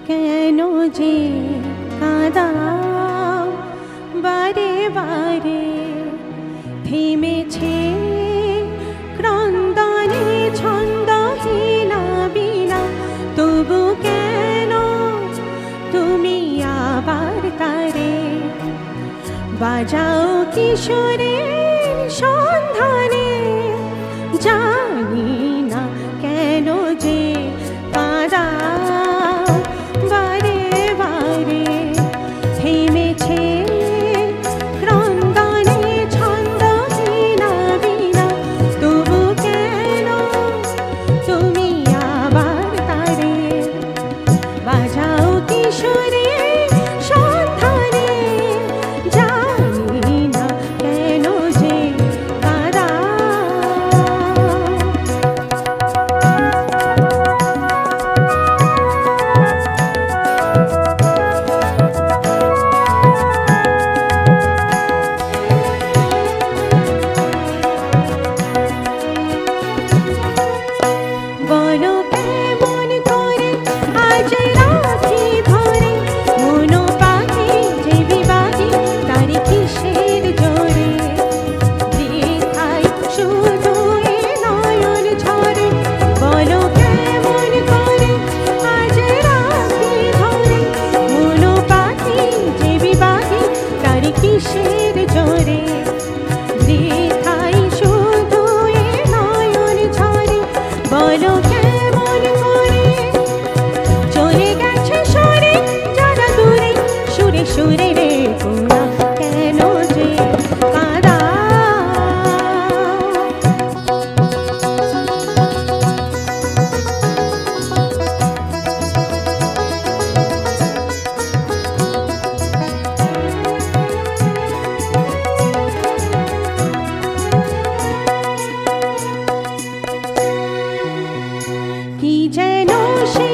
কেন যে কাঁদাও বারে বারে, থেমেছে ক্রন্দনে ছন্দহীনা বীণা, তবু কেন তুমি আবার তারে বাজাও কিশোরের সন্ধানে। জানি না কেন যে কাঁদাও বারে বারে, থেমেছে ক্রন্দনে ছন্দহীনা বীণা, তবু কেন তুমি আবার তারে বাজাও কিশোরের সন্ধানে। জানি না কেন যে কাঁদাও। বলো কেমন করে আজ রাখি ধরে, মন পাখি যে বিবাদী তার কিসের জোরে, বৃথায় শুধু এ নয়ন ঝরে। বলো কেমন করে আজ রাখি ধরে, মন পাখি যে বিবাদী তার কিসের জোরে, বৃথায় শুধু এ নয়ন ঝরে। বলো কেমন করে চলে গেছে সরে যারা দূরে, সুরে সুরে রে গোনা কেন যে কাঁদাও। কি যেন সে